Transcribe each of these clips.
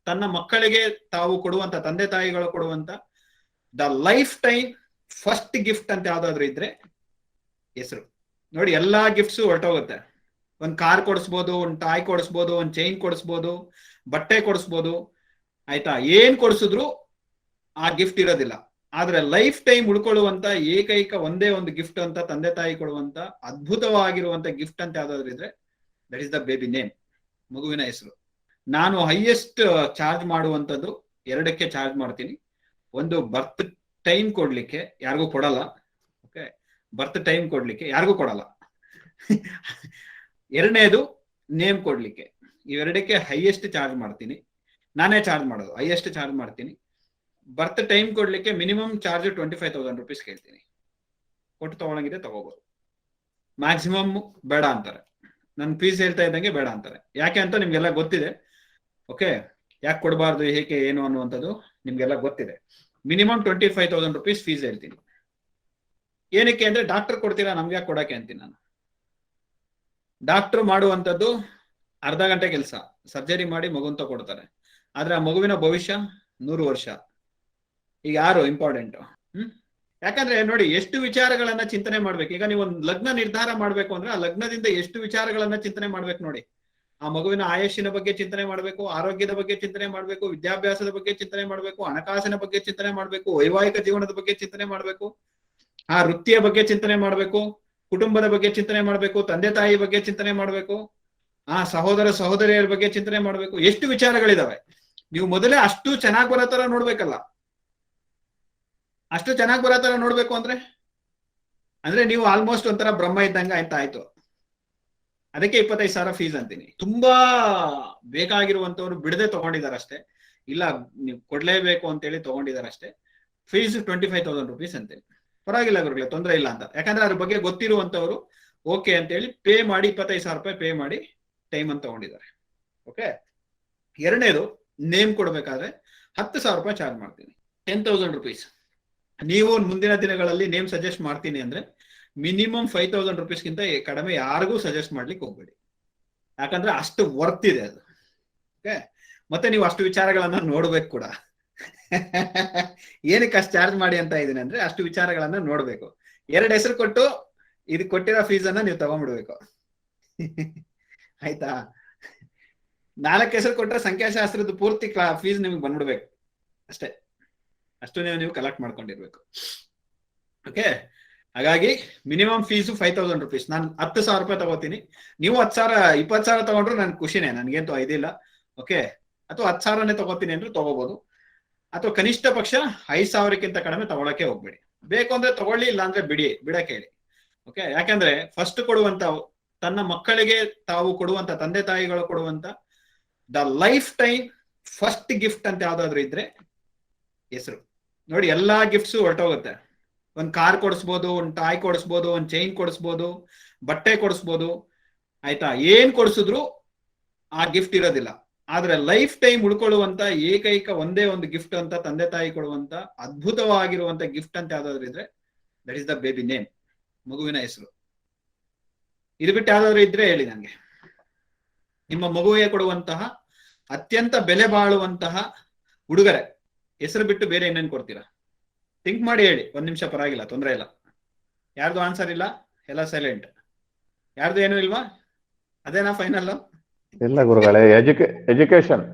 ತನ್ನ ಮಕ್ಕಳಿಗೆ ತಾವು ಕೊಡುವಂತ, ತಂದೆ ತಾಯಿಗಳು ಕೊಡುವಂತ the life time first gift ಅಂತ ಯಾವ್ದಾದ್ರು ಇದ್ರೆ ಹೆಸರು. ನೋಡಿ, ಎಲ್ಲಾ ಗಿಫ್ಟ್ಸ್ ಹೊರಟೋಗುತ್ತೆ. ಒಂದ್ ಕಾರ್ ಕೊಡಿಸ್ಬೋದು, ಒಂದ್ ಟಾಯ್ ಕೊಡಿಸ್ಬೋದು, ಒಂದ್ ಚೈನ್ ಕೊಡಿಸ್ಬೋದು, ಬಟ್ಟೆ ಕೊಡಿಸ್ಬೋದು, ಆಯ್ತಾ? ಏನ್ ಕೊಡಿಸಿದ್ರು ಆ ಗಿಫ್ಟ್ ಇರೋದಿಲ್ಲ. ಆದ್ರೆ ಲೈಫ್ ಟೈಮ್ ಉಳ್ಕೊಳ್ಳುವಂತ ಏಕೈಕ ಒಂದೇ ಒಂದು ಗಿಫ್ಟ್ ಅಂತ ತಂದೆ ತಾಯಿ ಕೊಡುವಂತ ಅದ್ಭುತವಾಗಿರುವಂತ ಗಿಫ್ಟ್ ಅಂತ ಯಾವ್ದಾದ್ರು ಇದ್ರೆ that is the baby name, ಮಗುವಿನ ಹೆಸರು. ನಾನು ಹೈಯೆಸ್ಟ್ ಚಾರ್ಜ್ ಮಾಡುವಂತದ್ದು ಎರಡಕ್ಕೆ ಚಾರ್ಜ್ ಮಾಡ್ತೀನಿ. ಒಂದು ಬರ್ತ್ ಟೈಮ್ ಕೊಡ್ಲಿಕ್ಕೆ, ಯಾರಿಗೂ ಕೊಡಲ್ಲ. ಓಕೆ, ಬರ್ತ್ ಟೈಮ್ ಕೊಡ್ಲಿಕ್ಕೆ ಯಾರಿಗೂ ಕೊಡಲ್ಲ. ಎರಡನೇದು ನೇಮ್ ಕೊಡ್ಲಿಕ್ಕೆ. ಇವೆರಡಕ್ಕೆ ಹೈಯೆಸ್ಟ್ ಚಾರ್ಜ್ ಮಾಡ್ತೀನಿ. ನಾನೇ ಚಾರ್ಜ್ ಮಾಡೋದು, ಹೈಯೆಸ್ಟ್ ಚಾರ್ಜ್ ಮಾಡ್ತೀನಿ. ಬರ್ತ್ ಟೈಮ್ ಕೊಡ್ಲಿಕ್ಕೆ ಮಿನಿಮಮ್ ಚಾರ್ಜ್ 25,000 rupees ಕೇಳ್ತೀನಿ. ಕೊಟ್ಟು ತಗೊಳಂಗಿದೆ ತಗೋಬಹುದು. ಮ್ಯಾಕ್ಸಿಮಮ್ ಬೇಡ ಅಂತಾರೆ. ನನ್ನ ಫೀಸ್ ಹೇಳ್ತಾ ಇದ್ದಂಗೆ ಬೇಡ ಅಂತಾರೆ. ಯಾಕೆ ಅಂತ ನಿಮ್ಗೆಲ್ಲ ಗೊತ್ತಿದೆ. ಓಕೆ, ಯಾಕೆ ಕೊಡಬಾರ್ದು, ಹೇಗೆ ಏನು ಅನ್ನುವಂಥದ್ದು ನಿಮ್ಗೆಲ್ಲ ಗೊತ್ತಿದೆ. ಮಿನಿಮಮ್ 25,000 rupees ಫೀಸ್ ಹೇಳ್ತೀನಿ. ಏನಕ್ಕೆ ಅಂದ್ರೆ ಡಾಕ್ಟರ್ ಕೊಡ್ತೀರಾ, ನಮ್ಗೆ ಯಾಕೆ ಕೊಡಕ್ಕೆ ಅಂತೀನಿ ನಾನು. ಡಾಕ್ಟರ್ ಮಾಡುವಂಥದ್ದು ಅರ್ಧ ಗಂಟೆ ಕೆಲಸ, ಸರ್ಜರಿ ಮಾಡಿ ಮಗುಂತ ಕೊಡ್ತಾರೆ. ಆದ್ರೆ ಆ ಮಗುವಿನ ಭವಿಷ್ಯ 100 ವರ್ಷ. ಈಗ ಯಾರು ಇಂಪಾರ್ಟೆಂಟ್? ಯಾಕಂದ್ರೆ ನೋಡಿ, ಎಷ್ಟು ವಿಚಾರಗಳನ್ನ ಚಿಂತನೆ ಮಾಡ್ಬೇಕು. ಈಗ ನೀವು ಒಂದು ಲಗ್ನ ನಿರ್ಧಾರ ಮಾಡ್ಬೇಕು ಅಂದ್ರೆ ಆ ಲಗ್ನದಿಂದ ಎಷ್ಟು ವಿಚಾರಗಳನ್ನ ಚಿಂತನೆ ಮಾಡ್ಬೇಕು ನೋಡಿ. ಆ ಮಗುವಿನ ಆಯುಷ್ಯನ ಬಗ್ಗೆ ಚಿಂತನೆ ಮಾಡ್ಬೇಕು, ಆರೋಗ್ಯದ ಬಗ್ಗೆ ಚಿಂತನೆ ಮಾಡ್ಬೇಕು, ವಿದ್ಯಾಭ್ಯಾಸದ ಬಗ್ಗೆ ಚಿಂತನೆ ಮಾಡ್ಬೇಕು, ಹಣಕಾಸಿನ ಬಗ್ಗೆ ಚಿಂತನೆ ಮಾಡ್ಬೇಕು, ವೈವಾಹಿಕ ಜೀವನದ ಬಗ್ಗೆ ಚಿಂತನೆ ಮಾಡ್ಬೇಕು, ಆ ವೃತ್ತಿಯ ಬಗ್ಗೆ ಚಿಂತನೆ ಮಾಡ್ಬೇಕು, ಕುಟುಂಬದ ಬಗ್ಗೆ ಚಿಂತನೆ ಮಾಡ್ಬೇಕು, ತಂದೆ ತಾಯಿ ಬಗ್ಗೆ ಚಿಂತನೆ ಮಾಡ್ಬೇಕು, ಆ ಸಹೋದರ ಸಹೋದರಿಯರ ಬಗ್ಗೆ ಚಿಂತನೆ ಮಾಡ್ಬೇಕು. ಎಷ್ಟು ವಿಚಾರಗಳಿದಾವೆ. ನೀವು ಮೊದಲೇ ಅಷ್ಟು ಚೆನ್ನಾಗಿ ಬರೋ ತರ ನೋಡ್ಬೇಕಲ್ಲ. ಅಷ್ಟು ಚೆನ್ನಾಗಿ ಬರೋ ತರ ನೋಡ್ಬೇಕು ಅಂದ್ರೆ ನೀವು ಆಲ್ಮೋಸ್ಟ್ ಒಂಥರ ಬ್ರಹ್ಮ ಇದ್ದಂಗ ಆಯ್ತು. ಅದಕ್ಕೆ 25,000 ಫೀಸ್ ಅಂತೀನಿ. ತುಂಬಾ ಬೇಕಾಗಿರುವಂತವ್ರು ಬಿಡದೆ ತಗೊಂಡಿದಾರಷ್ಟೇ, ಇಲ್ಲ ನೀವು ಕೊಡ್ಲೇಬೇಕು ಅಂತೇಳಿ ತಗೊಂಡಿದಾರಷ್ಟೇ. ಫೀಸ್ 25,000 rupees ಅಂತೀನಿ. ಪರವಾಗಿಲ್ಲ ಗುರುಗಳೇ, ತೊಂದರೆ ಇಲ್ಲ ಅಂತ. ಯಾಕಂದ್ರೆ ಅದ್ರ ಬಗ್ಗೆ ಗೊತ್ತಿರುವಂತವ್ರು ಓಕೆ ಅಂತೇಳಿ ಪೇ ಮಾಡಿ 25,000 ರೂಪಾಯಿ ಪೇ ಮಾಡಿ ಟೈಮ್ ಅಂತ ತಗೊಂಡಿದ್ದಾರೆ. ಓಕೆ, ಎರಡನೇದು ನೇಮ್ ಕೊಡ್ಬೇಕಾದ್ರೆ 10,000 ರೂಪಾಯಿ ಚಾರ್ಜ್ ಮಾಡ್ತೀನಿ. 10,000 rupees. ನೀವು ಮುಂದಿನ ದಿನಗಳಲ್ಲಿ ನೇಮ್ ಸಜೆಸ್ಟ್ ಮಾಡ್ತೀನಿ ಅಂದ್ರೆ ಮಿನಿಮಮ್ 5,000 rupees ಗಿಂತ ಕಡಿಮೆ ಯಾರಿಗೂ ಸಜೆಸ್ಟ್ ಮಾಡ್ಲಿಕ್ಕೆ ಹೋಗ್ಬೇಡಿ. ಯಾಕಂದ್ರೆ ಅಷ್ಟು ವರ್ತ್ ಇದೆ ಅದು. ಓಕೆ, ಮತ್ತೆ ನೀವು ಅಷ್ಟು ವಿಚಾರಗಳನ್ನ ನೋಡ್ಬೇಕು ಕೂಡ. ಏನಕ್ಕೆ ಅಷ್ಟು ಚಾರ್ಜ್ ಮಾಡಿ ಅಂತ ಇದೀನಿ ಅಂದ್ರೆ ಅಷ್ಟು ವಿಚಾರಗಳನ್ನ ನೋಡ್ಬೇಕು. 2 ಹೆಸರು ಕೊಟ್ಟು ಇದು ಕೊಟ್ಟಿರೋ ಫೀಸ್ ಅನ್ನ ನೀವು ತಗೊಂಡ್ಬಿಡ್ಬೇಕು. ಆಯ್ತಾ? 4 ಹೆಸರು ಕೊಟ್ರೆ ಸಂಖ್ಯಾಶಾಸ್ತ್ರದ ಪೂರ್ತಿ ಫೀಸ್ ನಿಮ್ಗೆ ಬಂದ್ಬಿಡ್ಬೇಕು ಅಷ್ಟೇ. ಅಷ್ಟು ನೀವು ಕಲೆಕ್ಟ್ ಮಾಡ್ಕೊಂಡಿರ್ಬೇಕು. ಓಕೆ, ಹಾಗಾಗಿ ಮಿನಿಮಮ್ ಫೀಸು 5,000 rupees. ನಾನು 10,000 ರೂಪಾಯಿ ತಗೋತೀನಿ. ನೀವು 10,000 20,000 ತಗೊಂಡ್ರು ನನ್ ಖುಷಿನೇ, ನನ್ಗೇಂತೂ ಇದಿಲ್ಲ. ಓಕೆ, ಅಥವಾ 10,000ನೇ ತಗೋತೀನಿ ಅಂದ್ರೆ ತಗೋಬಹುದು. ಅಥವಾ ಕನಿಷ್ಠ ಪಕ್ಷ 5,000ಕ್ಕಿಂತ ಕಡಿಮೆ ತಗೊಳಕ್ಕೆ ಹೋಗ್ಬೇಡಿ. ಬೇಕು ಅಂದ್ರೆ ತಗೊಳ್ಳಿ, ಇಲ್ಲ ಅಂದ್ರೆ ಬಿಡಕ್ಕೆ ಹೇಳಿ. ಓಕೆ, ಯಾಕಂದ್ರೆ ಫಸ್ಟ್ ಕೊಡುವಂತ, ತನ್ನ ಮಕ್ಕಳಿಗೆ ತಾವು ಕೊಡುವಂತ, ತಂದೆ ತಾಯಿಗಳು ಕೊಡುವಂತ the life time first gift ಅಂತ ಯಾವ್ದಾದ್ರು ಇದ್ರೆ ಹೆಸರು. ನೋಡಿ, ಎಲ್ಲಾ ಗಿಫ್ಟ್ಸ್ ಹೊರಟೋಗುತ್ತೆ. ಒಂದ್ ಕಾರ್ ಕೊಡಿಸ್ಬೋದು, ಒಂದ್ ಟಾಯ್ ಕೊಡಿಸ್ಬೋದು, ಒಂದ್ ಚೈನ್ ಕೊಡಿಸ್ಬೋದು, ಬಟ್ಟೆ ಕೊಡಿಸ್ಬೋದು, ಆಯ್ತಾ? ಏನ್ ಕೊಡಿಸಿದ್ರು ಆ ಗಿಫ್ಟ್ ಇರೋದಿಲ್ಲ. ಆದ್ರೆ ಲೈಫ್ ಟೈಮ್ ಉಳ್ಕೊಳ್ಳುವಂತ ಏಕೈಕ ಒಂದೇ ಒಂದು ಗಿಫ್ಟ್ ಅಂತ ತಂದೆ ತಾಯಿ ಕೊಡುವಂತ ಅದ್ಭುತವಾಗಿರುವಂತ ಗಿಫ್ಟ್ ಅಂತ ಯಾವ್ದಾದ್ರು ಇದ್ರೆ that is the baby name, ಮಗುವಿನ ಹೆಸರು. ಇದು ಬಿಟ್ಟು ಯಾವ್ದಾದ್ರು ಇದ್ರೆ ಹೇಳಿ ನನಗೆ. ನಿಮ್ಮ ಮಗುವಿಗೆ ಕೊಡುವಂತಹ ಅತ್ಯಂತ ಬೆಲೆ ಬಾಳುವಂತಹ ಉಡುಗೊರೆ ಹೆಸರು ಬಿಟ್ಟು ಬೇರೆ ಏನೇನು ಕೊಡ್ತೀರಾ? ಥಿಂಕ್ ಮಾಡಿ ಹೇಳಿ. 1 ನಿಮಿಷ, ಪರವಾಗಿಲ್ಲ, ತೊಂದರೆ ಇಲ್ಲ. ಯಾರ್ದು ಆನ್ಸರ್ ಇಲ್ಲ? ಎಲ್ಲ ಸೈಲೆಂಟ್. ಯಾರ್ದು ಏನು ಇಲ್ವಾ? ಅದೇನಾ ಫೈನಲ್? ಇಲ್ಲ ಗುರುಗಳೇ,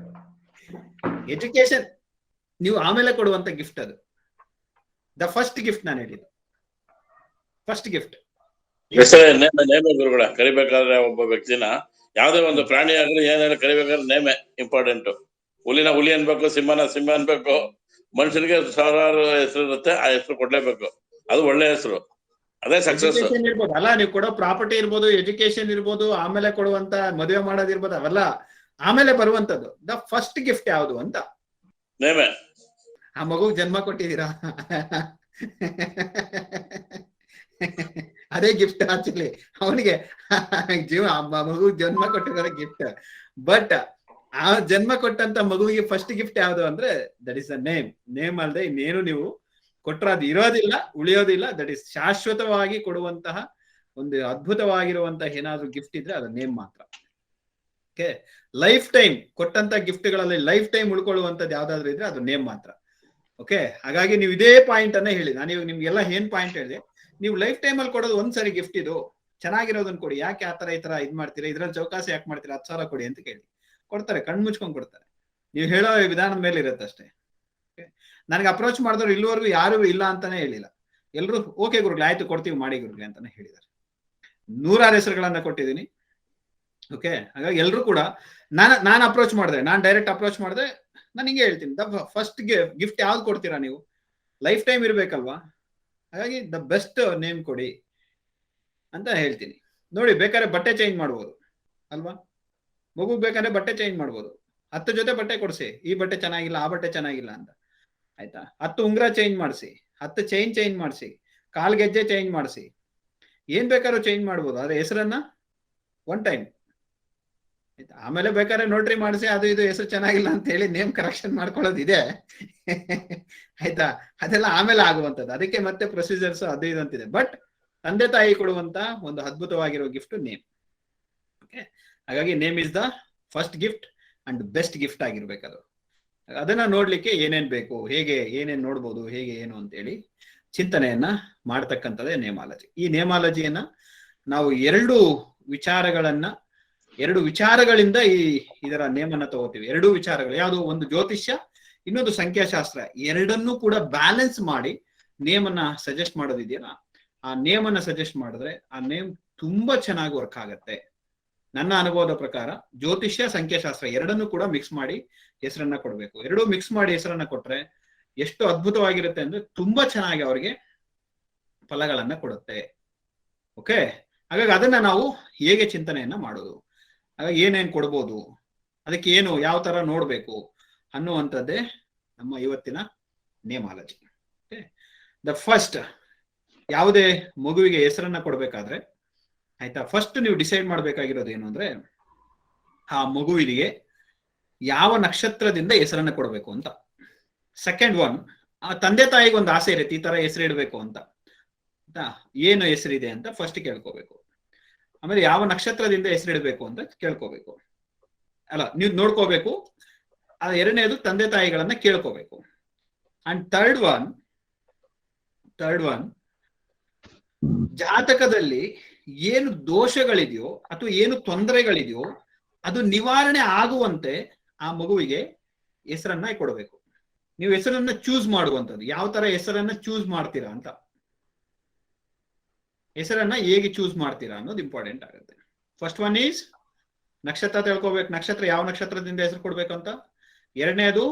ಎಜುಕೇಶನ್ ನೀವು ಆಮೇಲೆ ಕೊಡುವಂತ ಗಿಫ್ಟ್ ಅದು. ದ ಫಸ್ಟ್ ಗಿಫ್ಟ್ ನಾನು ಹೇಳಿದ್ದು, ಫಸ್ಟ್ ಗಿಫ್ಟ್. ಗುರುಗಳ ಕರಿಬೇಕಾದ್ರೆ ಒಬ್ಬ ವ್ಯಕ್ತಿನ, ಯಾವ್ದೇ ಒಂದು ಪ್ರಾಣಿ ಆಗಲಿ ಏನಾದ್ರು ಕರಿಬೇಕಾದ್ರೆ ನೇಮೆ ಇಂಪಾರ್ಟೆಂಟ್. ಹುಲಿನ ಹುಲಿ ಅನ್ಬೇಕು, ಸಿಂಹನ ಸಿಂಹ ಅನ್ಬೇಕು. ಮನುಷ್ಯನಿಗೆ ಸಾವಿರಾರು ಹೆಸರು ಇರುತ್ತೆ, ಆ ಹೆಸರು ಕೊಡ್ಲೇಬೇಕು. ಅದು ಒಳ್ಳೆ ಹೆಸರು, ಅದೇ ಸಕ್ಸಸ್. ಇರ್ಬೋದು ಅಲ್ಲ, ನೀವು ಕೊಡೋ ಪ್ರಾಪರ್ಟಿ ಇರ್ಬೋದು, ಎಜುಕೇಶನ್ ಇರ್ಬೋದು, ಆಮೇಲೆ ಕೊಡುವಂತ ಮದುವೆ ಮಾಡೋದಿರ್ಬೋದು, ಅವೆಲ್ಲ ಆಮೇಲೆ ಬರುವಂತದ್ದು. ದ ಫಸ್ಟ್ ಗಿಫ್ಟ್ ಯಾವುದು ಅಂತ ನೇಮೆ. ಆ ಮಗುಗ್ ಜನ್ಮ ಕೊಟ್ಟಿದ್ದೀರಾ, ಅದೇ ಗಿಫ್ಟ್. ಆಕ್ಚುಲಿ ಅವನಿಗೆ ಮಗು ಜನ್ಮ ಕೊಟ್ಟಿದ್ದಾರೆ ಗಿಫ್ಟ್. ಬಟ್ ಆ ಜನ್ಮ ಕೊಟ್ಟಂತ ಮಗುವಿಗೆ ಫಸ್ಟ್ ಗಿಫ್ಟ್ ಯಾವುದು ಅಂದ್ರೆ that is a name. Name ಅಲ್ಲದೆ ಇನ್ನೇನು ನೀವು ಕೊಟ್ಟರೆ ಅದು ಇರೋದಿಲ್ಲ, ಉಳಿಯೋದಿಲ್ಲ. ದಟ್ ಇಸ್ ಶಾಶ್ವತವಾಗಿ ಕೊಡುವಂತಹ ಒಂದು ಅದ್ಭುತವಾಗಿರುವಂತಹ ಏನಾದ್ರು ಗಿಫ್ಟ್ ಇದ್ರೆ ಅದು ನೇಮ್ ಮಾತ್ರ. ಓಕೆ, ಲೈಫ್ ಟೈಮ್ ಕೊಟ್ಟಂತ ಗಿಫ್ಟ್ಗಳಲ್ಲಿ ಲೈಫ್ ಟೈಮ್ ಉಳ್ಕೊಳ್ಳುವಂತದ್ದು ಯಾವ್ದಾದ್ರು ಇದ್ರೆ ಅದು ನೇಮ್ ಮಾತ್ರ. ಓಕೆ, ಹಾಗಾಗಿ ನೀವು ಇದೇ ಪಾಯಿಂಟ್ ಅನ್ನ ಹೇಳಿ. ನಾನು ನಿಮ್ಗೆಲ್ಲ ಏನ್ ಪಾಯಿಂಟ್ ಹೇಳಿದೆ, ನೀವು ಲೈಫ್ ಟೈಮ್ ಅಲ್ಲಿ ಕೊಡೋದು ಒಂದ್ಸರಿ ಗಿಫ್ಟ್ ಇದು ಚೆನ್ನಾಗಿರೋದನ್ನ ಕೊಡಿ, ಯಾಕೆ ಆತರ ಈ ತರ ಇದ್ ಮಾಡ್ತೀರಾ, ಇದ್ರಲ್ಲಿ ಚೌಕಾಸಿ ಯಾಕೆ ಮಾಡ್ತೀರಾ, 10,000 ಕೊಡಿ ಅಂತ ಕೇಳಿ, ಕೊಡ್ತಾರೆ, ಕಣ್ ಮುಚ್ಕೊಂಡ್ ಕೊಡ್ತಾರೆ. ನೀವು ಹೇಳೋ ವಿಧಾನದ ಮೇಲೆ ಇರುತ್ತೆ ಅಷ್ಟೇ. ನನಗೆ ಅಪ್ರೋಚ್ ಮಾಡಿದವ್ರು ಇಲ್ಲಿವರೆಗೂ ಯಾರು ಇಲ್ಲ ಅಂತಾನೆ ಹೇಳಿಲ್ಲ. ಎಲ್ರು ಓಕೆ ಗುರುಗಳು ಆಯ್ತು ಕೊಡ್ತೀವಿ ಮಾಡಿ ಗುರುಗಳೇ ಅಂತಾನೆ ಹೇಳಿದ್ದಾರೆ. 100 ಹೆಸರುಗಳನ್ನ ಕೊಟ್ಟಿದ್ದೀನಿ. ಓಕೆ, ಹಾಗಾಗಿ ಎಲ್ರು ಕೂಡ ನಾನು ಅಪ್ರೋಚ್ ಮಾಡಿದೆ, ನಾನು ಡೈರೆಕ್ಟ್ ಅಪ್ರೋಚ್ ಮಾಡಿದೆ, ನಾನು ಹಿಂಗೆ ಹೇಳ್ತೀನಿ, ಫಸ್ಟ್ ಗಿಫ್ಟ್ ಯಾವ್ದು ಕೊಡ್ತೀರಾ ನೀವು, ಲೈಫ್ ಟೈಮ್ ಇರ್ಬೇಕಲ್ವಾ, ಹಾಗಾಗಿ ದ ಬೆಸ್ಟ್ ನೇಮ್ ಕೊಡಿ ಅಂತ ಹೇಳ್ತೀನಿ. ನೋಡಿ, ಬೇಕಾದ್ರೆ ಬಟ್ಟೆ ಚೇಂಜ್ ಮಾಡ್ಬೋದು ಅಲ್ವಾ, ಮಗು ಬೇಕಾದ್ರೆ ಬಟ್ಟೆ ಚೇಂಜ್ ಮಾಡ್ಬೋದು, 10 ಜೊತೆ ಬಟ್ಟೆ ಕೊಡ್ಸಿ, ಈ ಬಟ್ಟೆ ಚೆನ್ನಾಗಿಲ್ಲ ಆ ಬಟ್ಟೆ ಚೆನ್ನಾಗಿಲ್ಲ ಅಂತ, ಆಯ್ತಾ, 10 ಉಂಗ್ರ ಚೇಂಜ್ ಮಾಡಿಸಿ, 10 ಚೇಂಜ್ ಮಾಡಿಸಿ, ಕಾಲ್ ಗೆಜ್ಜೆ ಚೇಂಜ್ ಮಾಡಿಸಿ, ಏನ್ ಬೇಕಾದ್ರೂ ಚೇಂಜ್ ಮಾಡ್ಬೋದು, ಆದ್ರೆ ಹೆಸರನ್ನ ಒನ್ ಟೈಮ್, ಆಯ್ತಾ. ಆಮೇಲೆ ಬೇಕಾದ್ರೆ ನೋಟ್ರಿ ಮಾಡಿಸಿ ಅದು ಇದು ಹೆಸರು ಚೆನ್ನಾಗಿಲ್ಲ ಅಂತ ಹೇಳಿ ನೇಮ್ ಕರೆಕ್ಷನ್ ಮಾಡ್ಕೊಳ್ಳೋದಿದೆ ಆಯ್ತಾ, ಅದೆಲ್ಲ ಆಮೇಲೆ ಆಗುವಂತದ್ದು, ಅದಕ್ಕೆ ಮತ್ತೆ ಪ್ರೊಸೀಜರ್ಸ್ ಅದು ಇದು ಅಂತಿದೆ. ಬಟ್ ತಂದೆ ತಾಯಿ ಕೊಡುವಂತ ಒಂದು ಅದ್ಭುತವಾಗಿರೋ ಗಿಫ್ಟ್ ನೇಮ್. ಓಕೆ, ಹಾಗಾಗಿ name is the first gift and best gift ಆಗಿರ್ಬೇಕದು. ಅದನ್ನ ನೋಡ್ಲಿಕ್ಕೆ ಏನೇನ್ ಬೇಕು, ಹೇಗೆ ಏನೇನ್ ನೋಡ್ಬೋದು, ಹೇಗೆ ಏನು ಅಂತೇಳಿ ಚಿಂತನೆಯನ್ನ ಮಾಡ್ತಕ್ಕಂಥದ್ದೇ ನೇಮಾಲಜಿ. ಈ ನೇಮಾಲಜಿಯನ್ನ ನಾವು ಎರಡು ವಿಚಾರಗಳಿಂದ ಇದರ ನೇಮನ್ನ ತಗೋತೀವಿ. 2 ವಿಚಾರಗಳು ಯಾವುದು, ಒಂದು ಜ್ಯೋತಿಷ್ಯ, ಇನ್ನೊಂದು ಸಂಖ್ಯಾಶಾಸ್ತ್ರ. ಎರಡನ್ನೂ ಕೂಡ ಬ್ಯಾಲೆನ್ಸ್ ಮಾಡಿ ನೇಮನ್ನ ಸಜೆಸ್ಟ್ ಮಾಡೋದಿದೆಯಲ್ಲ, ಆ ನೇಮನ್ನ ಸಜೆಸ್ಟ್ ಮಾಡಿದ್ರೆ ಆ ನೇಮ್ ತುಂಬಾ ಚೆನ್ನಾಗಿ ವರ್ಕ್ ಆಗತ್ತೆ. ನನ್ನ ಅನುಭವದ ಪ್ರಕಾರ ಜ್ಯೋತಿಷ್ಯ ಸಂಖ್ಯಾಶಾಸ್ತ್ರ ಎರಡನ್ನೂ ಕೂಡ ಮಿಕ್ಸ್ ಮಾಡಿ ಹೆಸರನ್ನ ಕೊಡ್ಬೇಕು. ಎರಡೂ ಮಿಕ್ಸ್ ಮಾಡಿ ಹೆಸರನ್ನ ಕೊಟ್ರೆ ಎಷ್ಟು ಅದ್ಭುತವಾಗಿರುತ್ತೆ ಅಂದ್ರೆ ತುಂಬಾ ಚೆನ್ನಾಗಿ ಅವರಿಗೆ ಫಲಗಳನ್ನ ಕೊಡುತ್ತೆ. ಓಕೆ, ಹಾಗಾಗಿ ಅದನ್ನ ನಾವು ಹೇಗೆ ಚಿಂತನೆಯನ್ನ ಮಾಡೋದು, ಹಾಗಾಗಿ ಏನೇನ್ ಕೊಡ್ಬೋದು, ಅದಕ್ಕೆ ಏನು ಯಾವ ತರ ನೋಡ್ಬೇಕು ಅನ್ನುವಂಥದ್ದೇ ನಮ್ಮ ಇವತ್ತಿನ ನೇಮಾಲಜಿ. ದ ಫಸ್ಟ್, ಯಾವುದೇ ಮಗುವಿಗೆ ಹೆಸರನ್ನ ಕೊಡ್ಬೇಕಾದ್ರೆ ಆಯ್ತಾ, ಫಸ್ಟ್ ನೀವು ಡಿಸೈಡ್ ಮಾಡ್ಬೇಕಾಗಿರೋದು ಏನು ಅಂದ್ರೆ, ಆ ಮಗುವಿಗೆ ಯಾವ ನಕ್ಷತ್ರದಿಂದ ಹೆಸರನ್ನ ಕೊಡ್ಬೇಕು ಅಂತ. ಸೆಕೆಂಡ್ ಒನ್, ಆ ತಂದೆ ತಾಯಿಗೆ ಒಂದು ಆಸೆ ಇರುತ್ತೆ ಈ ತರ ಹೆಸರು ಇಡಬೇಕು ಅಂತ, ಏನು ಹೆಸರಿದೆ ಅಂತ ಫಸ್ಟ್ ಕೇಳ್ಕೋಬೇಕು. ಆಮೇಲೆ ಯಾವ ನಕ್ಷತ್ರದಿಂದ ಹೆಸರಿಡಬೇಕು ಅಂತ ಕೇಳ್ಕೋಬೇಕು, ಅಲ್ಲ ನೀವು ನೋಡ್ಕೋಬೇಕು. ಎರಡನೇದು ತಂದೆ ತಾಯಿಗಳನ್ನ ಕೇಳ್ಕೋಬೇಕು. ಅಂಡ್ ಥರ್ಡ್ ಒನ್ ಜಾತಕದಲ್ಲಿ ಏನು ದೋಷಗಳಿದೆಯೋ ಅಥವಾ ಏನು ತೊಂದರೆಗಳಿದೆಯೋ ಅದು ನಿವಾರಣೆ ಆಗುವಂತೆ ಆ ಮಗುವಿಗೆ ಹೆಸರನ್ನ ಕೊಡಬೇಕು. ನೀವು ಹೆಸರನ್ನ ಚೂಸ್ ಮಾಡುವಂಥದ್ದು, ಯಾವ ತರ ಹೆಸರನ್ನ ಚೂಸ್ ಮಾಡ್ತೀರಾ ಅಂತ, ಹೆಸರನ್ನ ಹೇಗೆ ಚೂಸ್ ಮಾಡ್ತೀರಾ ಅನ್ನೋದು ಇಂಪಾರ್ಟೆಂಟ್ ಆಗುತ್ತೆ. ಫಸ್ಟ್ ಒನ್ ಈಸ್ ನಕ್ಷತ್ರ ತಿಳ್ಕೊಬೇಕು, ನಕ್ಷತ್ರ ಯಾವ ನಕ್ಷತ್ರದಿಂದ ಹೆಸರು ಕೊಡ್ಬೇಕು ಅಂತ. ಎರಡನೇದು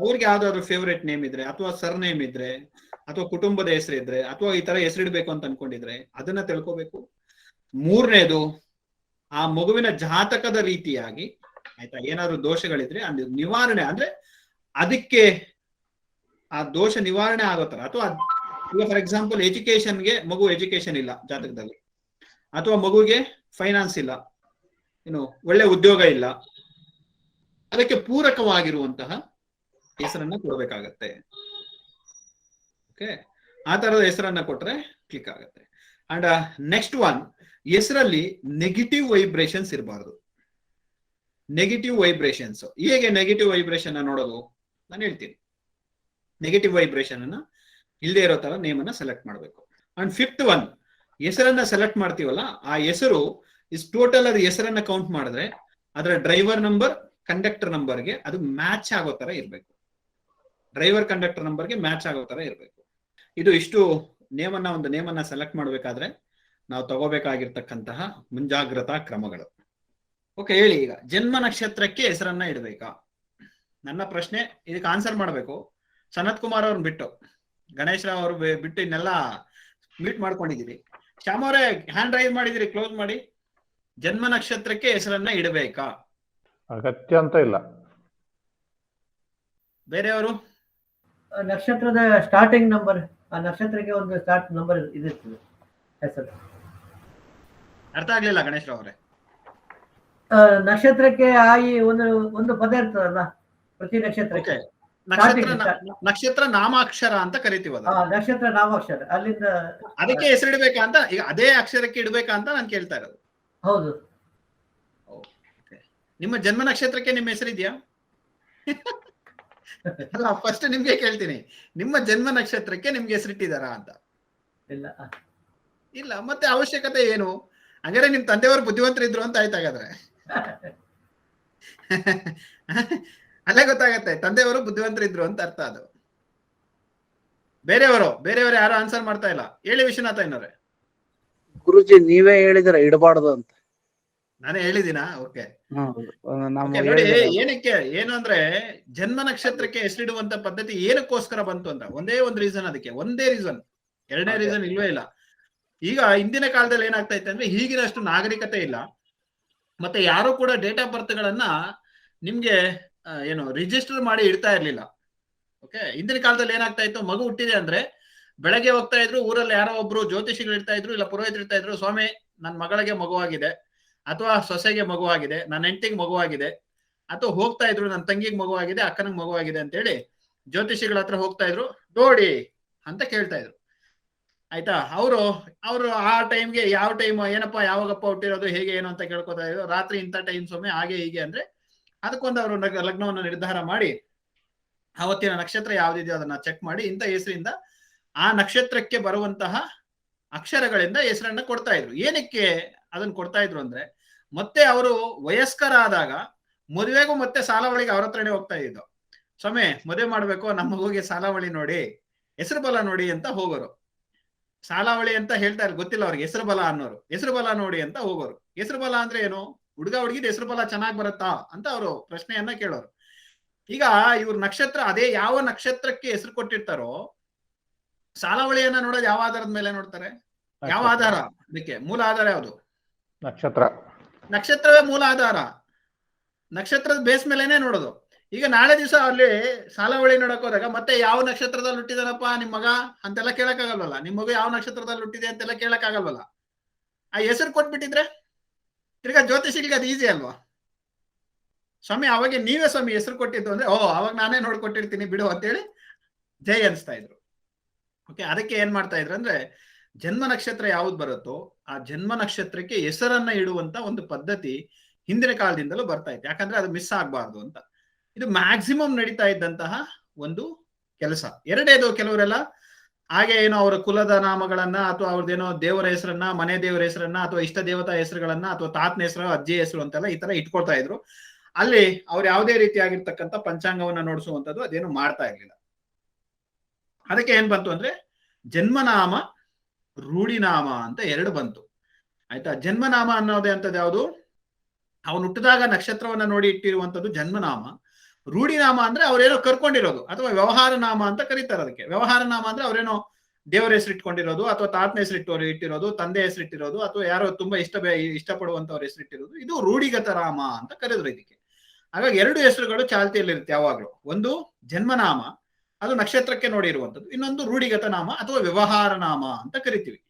ಅವ್ರಿಗೆ ಯಾವ್ದಾದ್ರು ಫೇವರೇಟ್ ನೇಮ್ ಇದ್ರೆ ಅಥವಾ ಸರ್ ನೇಮ್ ಇದ್ರೆ ಅಥವಾ ಕುಟುಂಬದ ಹೆಸರಿದ್ರೆ ಅಥವಾ ಈ ತರ ಹೆಸರಿಡ್ಬೇಕು ಅಂತ ಅನ್ಕೊಂಡಿದ್ರೆ ಅದನ್ನ ತಿಳ್ಕೊಬೇಕು. ಮೂರನೇದು, ಆ ಮಗುವಿನ ಜಾತಕದ ರೀತಿಯಾಗಿ ಆಯ್ತಾ ಏನಾದ್ರು ದೋಷಗಳಿದ್ರೆ ಅದು ನಿವಾರಣೆ, ಅಂದ್ರೆ ಅದಕ್ಕೆ ಆ ದೋಷ ನಿವಾರಣೆ ಆಗೋ ತರ, ಅಥವಾ ಈಗ ಫಾರ್ ಎಕ್ಸಾಂಪಲ್ ಎಜುಕೇಶನ್ಗೆ ಮಗು ಎಜುಕೇಶನ್ ಇಲ್ಲ ಜಾತಕದಲ್ಲಿ, ಅಥವಾ ಮಗುವಿಗೆ ಫೈನಾನ್ಸ್ ಇಲ್ಲ, ಒಳ್ಳೆ ಉದ್ಯೋಗ ಇಲ್ಲ, ಅದಕ್ಕೆ ಪೂರಕವಾಗಿರುವಂತಹ ಹೆಸರನ್ನ ಕೊಡ್ಬೇಕಾಗತ್ತೆ. ಓಕೆ, ಆ ತರದ ಹೆಸರನ್ನ ಕೊಟ್ರೆ ಕ್ಲಿಕ್ ಆಗುತ್ತೆ. ಅಂಡ್ ನೆಕ್ಸ್ಟ್ ಒನ್, ಹೆಸರಲ್ಲಿ ನೆಗೆಟಿವ್ ವೈಬ್ರೇಷನ್ಸ್ ಇರಬಾರ್ದು. ನೆಗೆಟಿವ್ ವೈಬ್ರೇಷನ್ಸ್, ಹೇಗೆ ನೆಗೆಟಿವ್ ವೈಬ್ರೇಷನ್ ನೋಡೋದು ನಾನು ಹೇಳ್ತೀನಿ. ನೆಗೆಟಿವ್ ವೈಬ್ರೇಷನ್ ಅನ್ನ ಇಲ್ಲದೆ ಇರೋ ತರ ನೇಮ್ ಅನ್ನ ಸೆಲೆಕ್ಟ್ ಮಾಡಬೇಕು. ಅಂಡ್ ಫಿಫ್ತ್ ಒನ್, ಹೆಸರನ್ನ ಸೆಲೆಕ್ಟ್ ಮಾಡ್ತೀವಲ್ಲ ಆ ಹೆಸರು ಇಸ್ ಟೋಟಲ್, ಅದು ಹೆಸರನ್ನ ಕೌಂಟ್ ಮಾಡಿದ್ರೆ ಅದರ ಡ್ರೈವರ್ ನಂಬರ್ ಕಂಡಕ್ಟರ್ ನಂಬರ್ಗೆ ಅದು ಮ್ಯಾಚ್ ಆಗೋ ತರ ಇರಬೇಕು. ಡ್ರೈವರ್ ಕಂಡಕ್ಟರ್ ನಂಬರ್ಗೆ ಮ್ಯಾಚ್ ಆಗೋ ತರ ಇರಬೇಕು. ಇದು ಇಷ್ಟು ಒಂದು ನೇಮನ್ನ ಸೆಲೆಕ್ಟ್ ಮಾಡಬೇಕಾದ್ರೆ ನಾವು ತಗೋಬೇಕಾಗಿರ್ತಕ್ಕಂತಹ ಮುಂಜಾಗ್ರತಾ ಕ್ರಮಗಳು. ಓಕೆ, ಹೇಳಿ, ಈಗ ಜನ್ಮ ನಕ್ಷತ್ರಕ್ಕೆ ಹೆಸರನ್ನ ಇಡಬೇಕಾ? ನನ್ನ ಪ್ರಶ್ನೆ, ಇದಕ್ಕೆ ಆನ್ಸರ್ ಮಾಡಬೇಕು. ಸನತ್ ಕುಮಾರ್ ಅವ್ರನ್ನ ಬಿಟ್ಟು, ಗಣೇಶ್ ರಾವ್ ಅವರು ಬಿಟ್ಟು ಇನ್ನೆಲ್ಲ ಮೀಟ್ ಮಾಡ್ಕೊಂಡಿದ್ದೀರಿ. ಶ್ಯಾಮ್ ಅವರೇ ಹ್ಯಾಂಡ್ ರೈಸ್ ಮಾಡಿದಿರಿ, ಕ್ಲೋಸ್ ಮಾಡಿ. ಜನ್ಮ ನಕ್ಷತ್ರಕ್ಕೆ ಹೆಸರನ್ನ ಇಡಬೇಕಾ? ಅಗತ್ಯ ಅಂತ ಇಲ್ಲ. ಬೇರೆಯವರು? ನಕ್ಷತ್ರದ ಸ್ಟಾರ್ಟಿಂಗ್ ನಂಬರ್, ಆ ನಕ್ಷತ್ರಕ್ಕೆ ಒಂದು ಸ್ಟಾರ್ಟ್ ನಂಬರ್ ಇದಿರ್ತದೆ ಹೆಸರು. ಅರ್ಥ ಆಗ್ಲಿಲ್ಲ ಗಣೇಶ್ ರಾವ್ ಅವರೇ. ನಕ್ಷತ್ರಕ್ಕೆ ಒಂದು ಪದ ಇರ್ತದಲ್ಲ ಪ್ರತಿ ನಕ್ಷತ್ರಕ್ಕೆ. ನಕ್ಷತ್ರ ನಾಮಾಕ್ಷರ ಅಂತ ಕರಿತೀವಿ. ನಕ್ಷತ್ರ ನಾಮಾಕ್ಷರ, ಅಲ್ಲಿಂದ ಅದಕ್ಕೆ ಹೆಸರಿಡ್ಬೇಕಾ ಅಂತ, ಈಗ ಅದೇ ಅಕ್ಷರಕ್ಕೆ ಇಡ್ಬೇಕಾ ಅಂತ ನಾನು ಕೇಳ್ತಾ ಇರೋದು. ಹೌದು. ನಿಮ್ಮ ಜನ್ಮ ನಕ್ಷತ್ರಕ್ಕೆ ನಿಮ್ಮ ಹೆಸರಿದ್ಯಾ? ಅಲ್ಲ, ಫಸ್ಟ್ ನಿಮ್ಗೆ ಕೇಳ್ತೀನಿ, ನಿಮ್ಮ ಜನ್ಮ ನಕ್ಷತ್ರಕ್ಕೆ ನಿಮ್ಗೆ ಹೆಸರಿಟ್ಟಿದಾರಾ ಅಂತ. ಇಲ್ಲ. ಇಲ್ಲ, ಮತ್ತೆ ಅವಶ್ಯಕತೆ ಏನು? ಹಾಗಾದ್ರೆ ನಿಮ್ ತಂದೆಯವರು ಬುದ್ಧಿವಂತರಿದ್ರು ಅಂತ ಆಯ್ತು. ಹಾಗಾದ್ರೆ ಅಲ್ಲೇ ಗೊತ್ತಾಗತ್ತೆ ತಂದೆಯವರು ಬುದ್ಧಿವಂತರಿದ್ರು ಅಂತ ಅರ್ಥ. ಅದು ಬೇರೆಯವರು ಯಾರು ಆನ್ಸರ್ ಮಾಡ್ತಾ ಇಲ್ಲ. ಹೇಳಿ ವಿಶ್ವನಾಥ ಏನವ್ರೆ. ಗುರುಜಿ ನೀವೇ ಹೇಳಿದ್ರ ಇಡಬಾರ್ದು ಅಂತ. ನಾನೇ ಹೇಳಿದಿನಾ? ಓಕೆ. ನಮ್ಮ ನೋಡಿ, ಏನಕ್ಕೆ ಏನು ಅಂದ್ರೆ ಜನ್ಮ ನಕ್ಷತ್ರಕ್ಕೆ ಹೆಸರಿಡುವಂತ ಪದ್ಧತಿ ಏನಕ್ಕೋಸ್ಕರ ಬಂತು ಅಂತ ಒಂದೇ ಒಂದು ರೀಸನ್. ಅದಕ್ಕೆ ಒಂದೇ ರೀಸನ್, ಎರಡನೇ ರೀಸನ್ ಇಲ್ವೇ ಇಲ್ಲ. ಈಗ ಹಿಂದಿನ ಕಾಲದಲ್ಲಿ ಏನಾಗ್ತಾ ಇತ್ತು ಅಂದ್ರೆ ಈಗಿನಷ್ಟು ನಾಗರಿಕತೆ ಇಲ್ಲ, ಮತ್ತೆ ಯಾರು ಕೂಡ ಡೇಟ್ ಆಫ್ ಬರ್ತ್ ಗಳನ್ನ ನಿಮ್ಗೆ ಏನು ರಿಜಿಸ್ಟರ್ ಮಾಡಿ ಇಡ್ತಾ ಇರ್ಲಿಲ್ಲ. ಓಕೆ, ಹಿಂದಿನ ಕಾಲದಲ್ಲಿ ಏನಾಗ್ತಾ ಇತ್ತು, ಮಗು ಹುಟ್ಟಿದೆ ಅಂದ್ರೆ ಬೆಳಗ್ಗೆ ಹೋಗ್ತಾ ಇದ್ರು, ಊರಲ್ಲಿ ಯಾರೋ ಒಬ್ರು ಜ್ಯೋತಿಷಿಗಳು ಇರ್ತಾ ಇದ್ರು, ಇಲ್ಲ ಪುರೋಹಿತರು ಇರ್ತಾ ಇದ್ರು, ಸ್ವಾಮಿ ನನ್ನ ಮಗಳಿಗೆ ಮಗುವಾಗಿದೆ, ಅಥವಾ ಸೊಸೆಗೆ ಮಗುವಾಗಿದೆ, ನನ್ನ ಹೆಂಡತಿಗೆ ಮಗುವಾಗಿದೆ, ಅಥವಾ ಹೋಗ್ತಾ ಇದ್ರು ನನ್ನ ತಂಗಿಗೆ ಮಗುವಾಗಿದೆ, ಅಕ್ಕನಿಗೆ ಮಗುವಾಗಿದೆ ಅಂತೇಳಿ ಜ್ಯೋತಿಷಿಗಳ ಹತ್ರ ಹೋಗ್ತಾ ಇದ್ರು, ನೋಡಿ ಅಂತ ಕೇಳ್ತಾ ಇದ್ರು. ಆಯ್ತಾ? ಅವರು ಆ ಟೈಮ್ಗೆ ಯಾವ ಟೈಮ್ ಏನಪ್ಪಾ, ಯಾವಾಗಪ್ಪ ಹುಟ್ಟಿರೋದು, ಹೇಗೆ ಏನು ಅಂತ ಕೇಳ್ಕೊತಾ ಇದ್ರು. ರಾತ್ರಿ ಇಂಥ ಟೈಮ್ ಸ್ವಾಮಿ, ಹಾಗೆ ಹೀಗೆ ಅಂದ್ರೆ ಅದಕ್ಕೊಂದು ಅವರು ಲಗ್ನವನ್ನು ನಿರ್ಧಾರ ಮಾಡಿ ಅವತ್ತಿನ ನಕ್ಷತ್ರ ಯಾವ್ದಿದೆಯೋ ಅದನ್ನ ಚೆಕ್ ಮಾಡಿ ಇಂಥ ಹೆಸರಿಂದ ಆ ನಕ್ಷತ್ರಕ್ಕೆ ಬರುವಂತಹ ಅಕ್ಷರಗಳಿಂದ ಹೆಸರನ್ನ ಕೊಡ್ತಾ ಇದ್ರು. ಏನಕ್ಕೆ ಅದನ್ನ ಕೊಡ್ತಾ ಇದ್ರು ಅಂದ್ರೆ, ಮತ್ತೆ ಅವರು ವಯಸ್ಕರಾದಾಗ ಮದುವೆಗೂ ಮತ್ತೆ ಸಾಲಾವಳಿಗೆ ಅವ್ರ ಹತ್ರನೇ ಹೋಗ್ತಾ ಇದ್ದು. ಸ್ವಾಮಿ ಮದುವೆ ಮಾಡ್ಬೇಕು, ನಮ್ಮ ಮಗುಗೆ ಸಾಲಾವಳಿ ನೋಡಿ, ಹೆಸರು ಬಲ ನೋಡಿ ಅಂತ ಹೋಗೋರು. ಸಾಲಾವಳಿ ಅಂತ ಹೇಳ್ತಾ ಇದ್ರು, ಗೊತ್ತಿಲ್ಲ ಅವ್ರಿಗೆ ಹೆಸರು ಬಲ ಅನ್ನೋರು. ಹೆಸರು ಬಲ ನೋಡಿ ಅಂತ ಹೋಗೋರು. ಹೆಸರು ಬಲ ಅಂದ್ರೆ ಏನು? ಹುಡುಗ ಹುಡುಗಿದ ಹೆಸರು ಬಲ ಚೆನ್ನಾಗ್ ಬರುತ್ತಾ ಅಂತ ಅವರು ಪ್ರಶ್ನೆಯನ್ನ ಕೇಳೋರು. ಈಗ ಇವ್ರ ನಕ್ಷತ್ರ ಅದೇ ಯಾವ ನಕ್ಷತ್ರಕ್ಕೆ ಹೆಸರು ಕೊಟ್ಟಿರ್ತಾರೋ ಸಾಲಾವಳಿಯನ್ನ ನೋಡೋದು ಯಾವ ಆಧಾರದ ಮೇಲೆ ನೋಡ್ತಾರೆ? ಯಾವ ಆಧಾರ? ಅದಕ್ಕೆ ಮೂಲ ಆಧಾರ ಯಾವುದು? ನಕ್ಷತ್ರವೇ ಮೂಲ ಆಧಾರ. ನಕ್ಷತ್ರದ ಬೇಸ್ ಮೇಲೆನೆ ನೋಡೋದು. ಈಗ ನಾಳೆ ದಿವಸ ಅಲ್ಲಿ ಸಾಲಾವಳಿ ನೋಡಕ್ ಹೋದಾಗ ಮತ್ತೆ ಯಾವ ನಕ್ಷತ್ರದಲ್ಲಿ ಹುಟ್ಟಿದಾನಪ್ಪ ನಿಮ್ ಮಗ ಅಂತೆಲ್ಲ ಕೇಳಕ್ ಆಗಲ್ವಲ್ಲ. ನಿಮ್ ಮಗು ಯಾವ ನಕ್ಷತ್ರದಲ್ಲಿ ಹುಟ್ಟಿದೆ ಅಂತೆಲ್ಲ ಕೇಳಕ್ ಆಗಲ್ವಲ್ಲ. ಆ ಹೆಸರು ಕೊಟ್ಬಿಟ್ಟಿದ್ರೆ ತಿರ್ಗಾ ಜ್ಯೋತಿಷಿಗೆ ಅದು ಈಸಿ ಅಲ್ವಾ? ಸ್ವಾಮಿ ಅವಾಗ ನೀವೇ ಸ್ವಾಮಿ ಹೆಸರು ಕೊಟ್ಟಿದ್ದು ಅಂದ್ರೆ, ಅವಾಗ ನಾನೇ ನೋಡ್ಕೊಟ್ಟಿರ್ತೀನಿ ಬಿಡು ಅಂತೇಳಿ ಜೈ ಅನ್ಸ್ತಾ ಇದ್ರು. ಓಕೆ, ಅದಕ್ಕೆ ಏನ್ ಮಾಡ್ತಾ ಇದ್ರು ಅಂದ್ರೆ, ಜನ್ಮ ನಕ್ಷತ್ರ ಯಾವ್ದು ಬರುತ್ತೋ ಆ ಜನ್ಮ ನಕ್ಷತ್ರಕ್ಕೆ ಹೆಸರನ್ನ ಇಡುವಂತ ಒಂದು ಪದ್ಧತಿ ಹಿಂದಿನ ಕಾಲದಿಂದಲೂ ಬರ್ತಾ ಇತ್ತು. ಯಾಕಂದ್ರೆ ಅದು ಮಿಸ್ ಆಗ್ಬಾರ್ದು ಅಂತ. ಇದು ಮ್ಯಾಕ್ಸಿಮಮ್ ನಡೀತಾ ಇದ್ದಂತಹ ಒಂದು ಕೆಲಸ. ಎರಡೇದು, ಕೆಲವರೆಲ್ಲ ಹಾಗೆ ಏನೋ ಅವರ ಕುಲದ ನಾಮಗಳನ್ನ ಅಥವಾ ಅವ್ರದ್ದೇನೋ ದೇವರ ಹೆಸರನ್ನ, ಮನೆ ದೇವರ ಹೆಸರನ್ನ, ಅಥವಾ ಇಷ್ಟ ದೇವತಾ ಹೆಸರುಗಳನ್ನ, ಅಥವಾ ತಾತನ ಹೆಸರು, ಅಜ್ಜಿ ಹೆಸರು ಅಂತೆಲ್ಲ ಈ ತರ ಇಟ್ಕೊಳ್ತಾ ಇದ್ರು. ಅಲ್ಲಿ ಅವ್ರು ಯಾವುದೇ ರೀತಿಯಾಗಿರ್ತಕ್ಕಂಥ ಪಂಚಾಂಗವನ್ನ ನೋಡಿಸುವಂಥದ್ದು ಅದೇನು ಮಾಡ್ತಾ ಇರ್ಲಿಲ್ಲ. ಅದಕ್ಕೆ ಏನ್ ಬಂತು ಅಂದ್ರೆ ಜನ್ಮನಾಮ, ರೂಢಿನಾಮ ಅಂತ ಎರಡು ಬಂತು. ಆಯ್ತಾ? ಜನ್ಮನಾಮ ಅನ್ನೋದೇ ಅಂತದ್ದು ಯಾವುದು? ಅವನು ಹುಟ್ಟಿದಾಗ ನಕ್ಷತ್ರವನ್ನ ನೋಡಿ ಇಟ್ಟಿರುವಂತದ್ದು ಜನ್ಮನಾಮ. ರೂಢಿನಾಮ ಅಂದ್ರೆ ಅವ್ರೇನೋ ಕರ್ಕೊಂಡಿರೋದು, ಅಥವಾ ವ್ಯವಹಾರ ನಾಮ ಅಂತ ಕರೀತಾರೆ ಅದಕ್ಕೆ. ವ್ಯವಹಾರ ನಾಮ ಅಂದ್ರೆ ಅವ್ರೇನೋ ದೇವರ ಹೆಸರು ಇಟ್ಕೊಂಡಿರೋದು, ಅಥವಾ ತಾತನ ಹೆಸರು ಇಟ್ಟಿರೋದು, ತಂದೆ ಹೆಸರು ಇಟ್ಟಿರೋದು, ಅಥವಾ ಯಾರೋ ತುಂಬಾ ಇಷ್ಟಪಡುವಂತವ್ರ ಹೆಸರು ಇಟ್ಟಿರೋದು. ಇದು ರೂಢಿಗತ ನಾಮ ಅಂತ ಕರೆದ್ರು ಇದಕ್ಕೆ. ಹಾಗಾಗಿ ಎರಡು ಹೆಸರುಗಳು ಚಾಲ್ತಿಯಲ್ಲಿರುತ್ತೆ ಯಾವಾಗ್ಲೂ. ಒಂದು ಜನ್ಮನಾಮ, ಅದು ನಕ್ಷತ್ರಕ್ಕೆ ನೋಡಿ ಇರುವಂತದ್ದು. ಇನ್ನೊಂದು ರೂಢಿಗತ ನಾಮ ಅಥವಾ ವ್ಯವಹಾರ ನಾಮ ಅಂತ ಕರಿತೀವಿ.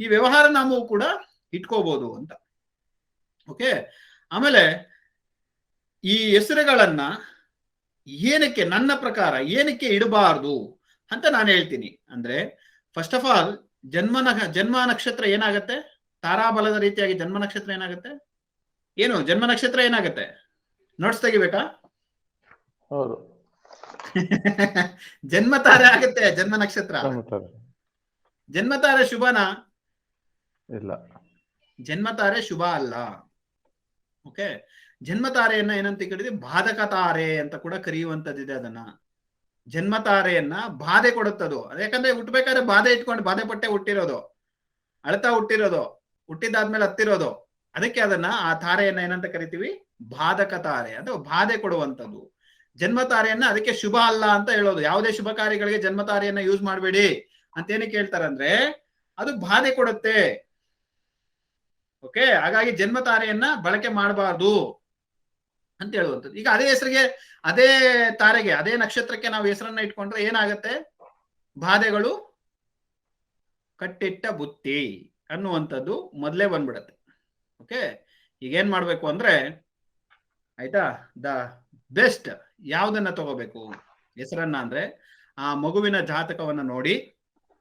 ಈ ವ್ಯವಹಾರ ನಾಮವು ಕೂಡ ಇಟ್ಕೋಬಹುದು ಅಂತ. ಓಕೆ, ಆಮೇಲೆ ಈ ಹೆಸರುಗಳನ್ನ ಏನಕ್ಕೆ, ನನ್ನ ಪ್ರಕಾರ ಏನಕ್ಕೆ ಇಡಬಾರ್ದು ಅಂತ ನಾನು ಹೇಳ್ತೀನಿ. ಅಂದ್ರೆ ಫಸ್ಟ್ ಆಫ್ ಆಲ್ ಜನ್ಮ ನಕ್ಷತ್ರ ಏನಾಗತ್ತೆ? ತಾರಾಬಲದ ರೀತಿಯಾಗಿ ಜನ್ಮ ನಕ್ಷತ್ರ ಏನಾಗತ್ತೆ? ಏನು ಜನ್ಮ ನಕ್ಷತ್ರ ಏನಾಗತ್ತೆ? ನೋಟ್ಸ್ ತೆಗಿಬೇಕಾ? ಹೌದು. ಜನ್ಮ ತಾರೆ ಆಗತ್ತೆ ಜನ್ಮ ನಕ್ಷತ್ರ. ಜನ್ಮ ತಾರೆ ಶುಭನಾ? ಇಲ್ಲ, ಜನ್ಮ ತಾರೆ ಶುಭ ಅಲ್ಲ. ಓಕೆ, ಜನ್ಮ ತಾರೆಯನ್ನ ಏನಂತ ಕೇಳಿದ್ರೆ ಬಾಧಕ ತಾರೆ ಅಂತ ಕೂಡ ಕರೆಯುವಂತದ್ದಿದೆ. ಅದನ್ನ ಜನ್ಮ ತಾರೆಯನ್ನ ಬಾಧೆ ಕೊಡುತ್ತದು. ಯಾಕಂದ್ರೆ ಹುಟ್ಟಬೇಕಾದ್ರೆ ಬಾಧೆ ಇಟ್ಕೊಂಡು ಬಾಧೆ ಪಟ್ಟೆ ಹುಟ್ಟಿರೋದು, ಅಳ್ತಾ ಹುಟ್ಟಿರೋದು, ಹುಟ್ಟಿದಾದ್ಮೇಲೆ ಹತ್ತಿರೋದು. ಅದಕ್ಕೆ ಅದನ್ನ ಆ ತಾರೆಯನ್ನ ಏನಂತ ಕರಿತೀವಿ? ಬಾಧಕ ತಾರೆ, ಅಥವಾ ಬಾಧೆ ಕೊಡುವಂಥದ್ದು. ಜನ್ಮ ತಾರೆಯನ್ನ ಅದಕ್ಕೆ ಶುಭ ಅಲ್ಲ ಅಂತ ಹೇಳೋದು. ಯಾವುದೇ ಶುಭ ಕಾರ್ಯಗಳಿಗೆ ಜನ್ಮ ತಾರೆಯನ್ನ ಯೂಸ್ ಮಾಡಬೇಡಿ ಅಂತ ಏನಕ್ಕೆ ಹೇಳ್ತಾರಂದ್ರೆ ಅದು ಬಾಧೆ ಕೊಡುತ್ತೆ. ಓಕೆ, ಹಾಗಾಗಿ ಜನ್ಮ ತಾರೆಯನ್ನ ಬಳಕೆ ಮಾಡಬಾರ್ದು ಅಂತ ಹೇಳುವಂಥದ್ದು. ಈಗ ಅದೇ ಹೆಸರಿಗೆ, ಅದೇ ತಾರೆಗೆ, ಅದೇ ನಕ್ಷತ್ರಕ್ಕೆ ನಾವು ಹೆಸರನ್ನ ಇಟ್ಕೊಂಡ್ರೆ ಏನಾಗತ್ತೆ? ಬಾಧೆಗಳು ಕಟ್ಟಿಟ್ಟ ಬುತ್ತಿ ಅನ್ನುವಂಥದ್ದು ಮೊದಲೇ ಬಂದ್ಬಿಡತ್ತೆ. ಓಕೆ, ಈಗೇನ್ ಮಾಡ್ಬೇಕು ಅಂದ್ರೆ, ಆಯ್ತಾ, ದ ಬೆಸ್ಟ್ ಯಾವ್ದನ್ನ ತಗೋಬೇಕು ಹೆಸರನ್ನ ಅಂದ್ರೆ, ಆ ಮಗುವಿನ ಜಾತಕವನ್ನ ನೋಡಿ